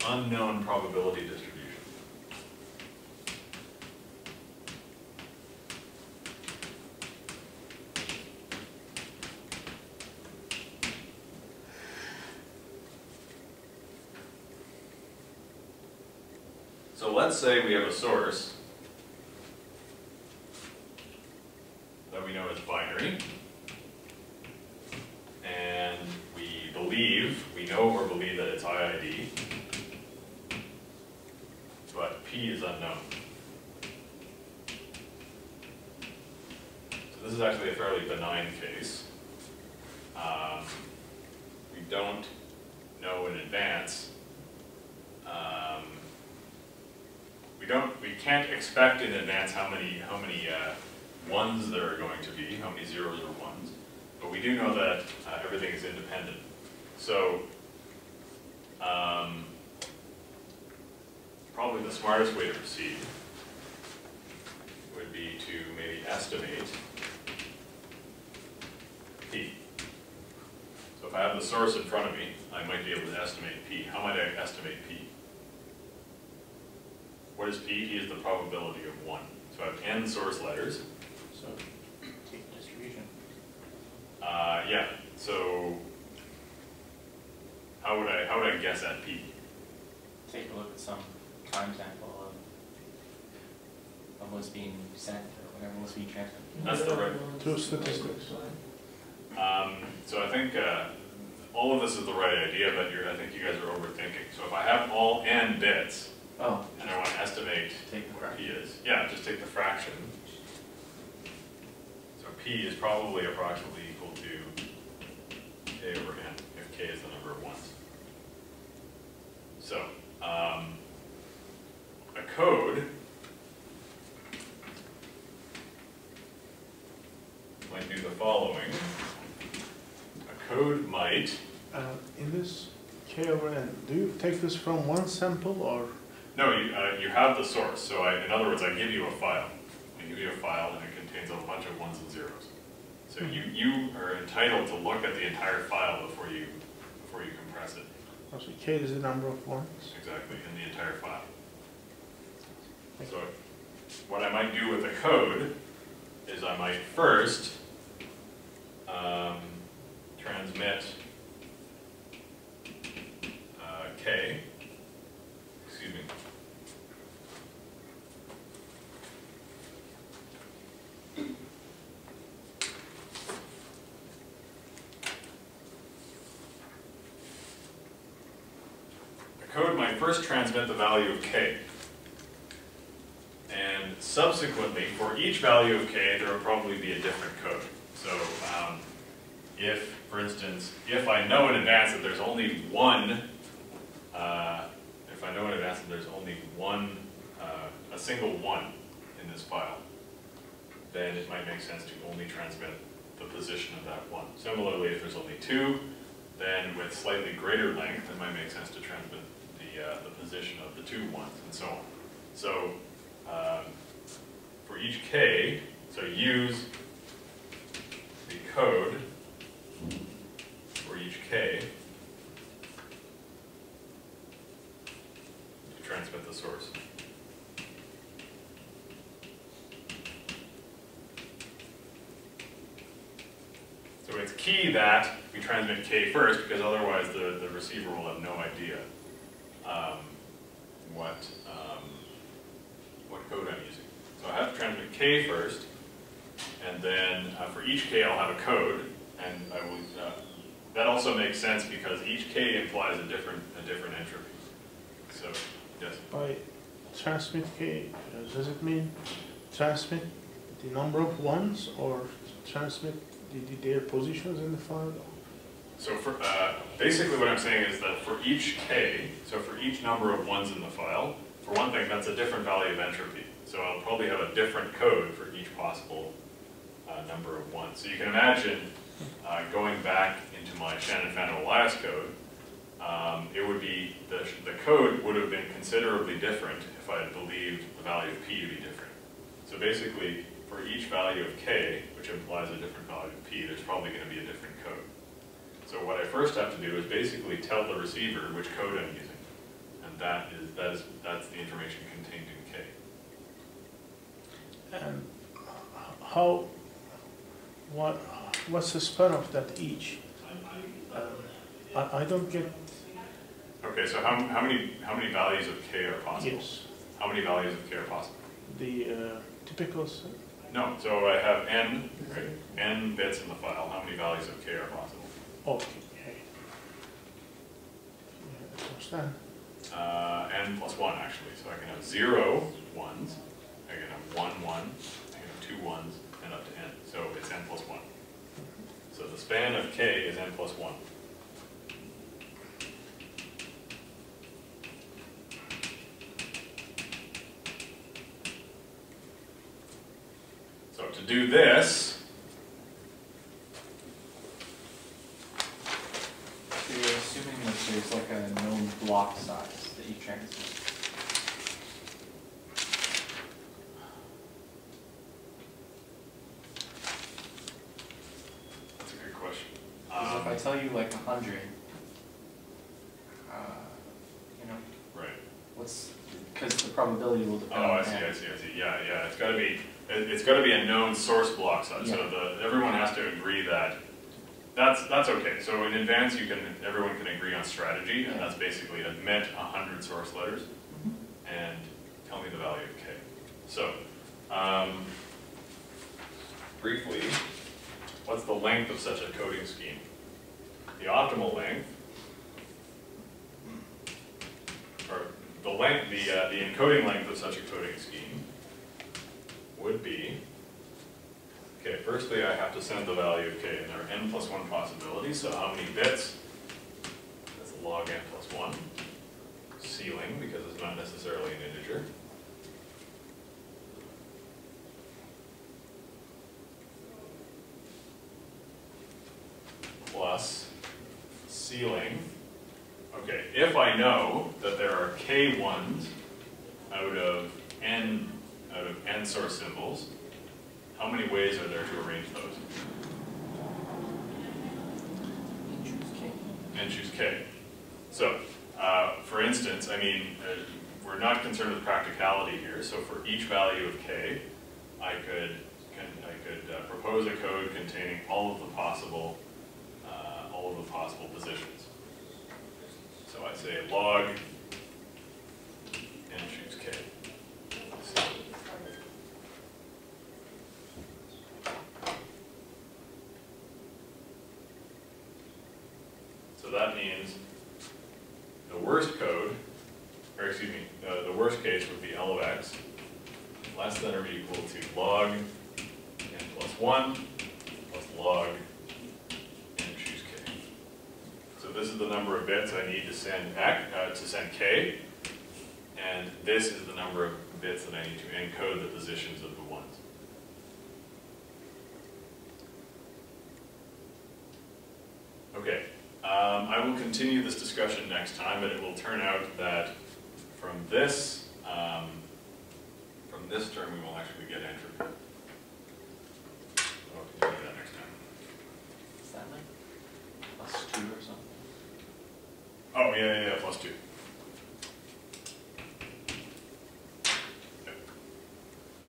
unknown probability distribution. So let's say we have a source that we know is binary, and we know or believe that it's IID, but P is unknown. So this is actually a fairly benign case. We don't know in advance. We can't expect in advance how many ones there are going to be, how many zeros or ones, but we do know that everything is independent. So probably the smartest way to proceed would be to maybe estimate P. So if I have the source in front of me, I might be able to estimate P. How might I estimate P? What is P? P is the probability of 1. So I have n source letters. So take the distribution. Yeah. So how would I guess at P? Take a look at some time sample of what's being sent or whatever was being transmitted. That's the right. Two statistics. So I think all of this is the right idea, but I think you guys are overthinking. So if I have all n bits, and I want to estimate what P is, yeah, just take the fraction. So P is probably approximately equal to K over n, if K is the number of ones. So a code might do the following. A code might... in this K over n, do you take this from one sample or? No, you have the source. So in other words, I give you a file. I give you a file and it contains a bunch of ones and zeros. So you are entitled to look at the entire file before you compress it. Oh, so K is the number of ones? Exactly, in the entire file. So what I might do with the code is I might first transmit K, excuse me. The code might first transmit the value of K. And subsequently, for each value of K, there will probably be a different code. So if, for instance, if I know in advance that there's only one a single one in this file, then it might make sense to only transmit the position of that one. Similarly, if there's only two, then with slightly greater length, it might make sense to transmit the position of the 2 ones, and so on. So for each K, so use the code for each K to transmit the source. So it's key that we transmit K first, because otherwise the receiver will have no idea what code I'm using. So I have to transmit K first, and then for each K I'll have a code, and I will. That also makes sense because each K implies a different entropy. So yes. By transmit K, does it mean transmit the number of ones or transmit their positions in the file? So for basically what I'm saying is that for each K, so for each number of ones in the file, for one thing, that's a different value of entropy. So I'll probably have a different code for each possible number of ones. So you can imagine going back into my Shannon-Fano-Elias code, it would be, the code would have been considerably different if I had believed the value of P to be different. So basically, for each value of K, which implies a different value of P, there's probably going to be a different code. So what I first have to do is basically tell the receiver which code I'm using. And that's the information contained in K. And what's the span of that each? I don't get. Okay, so how many values of K are possible? Yes. How many values of K are possible? The typical. No, so I have n, right? N bits in the file. How many values of K are possible? Okay. Understand. N plus 1 actually. So I can have 0 ones, I can have 1 1, I can have 2 ones, and up to n. So it's n plus 1. So the span of K is n plus 1. So to do this, So you're assuming that there's like a known block size that you transmit. that's a good question. Because if I tell you like 100, you know, Right. what's, because the probability will depend Oh, on I see. n. Yeah. It's got to be a known source block size. Yeah. So everyone has to agree that that's okay. So in advance, everyone can agree on strategy, and Yeah. that's basically admit 100 source letters and tell me the value of K. So briefly, what's the length of such a coding scheme? The optimal length, or the length, the encoding length of such a coding scheme would be, okay, firstly I have to send the value of K, and there are n plus 1 possibilities, so how many bits? That's log n plus 1. Ceiling, because it's not necessarily an integer. Plus ceiling. Okay, if I know that there are K ones out of n source symbols, how many ways are there to arrange those? And choose K. So, for instance, I mean, we're not concerned with practicality here, so for each value of K, I could propose a code containing all of the possible positions. So I say log and choose K. So that means the worst code, or excuse me, the worst case would be L of x less than or equal to log n plus 1 plus log and choose K. So this is the number of bits I need to send K, and this is the number of bits that I need to encode the positions of the ones. Okay. I will continue this discussion next time, but it will turn out that from this term we will actually get entropy. I'll continue that next time. Is that like +2 or something? Oh, yeah, +2.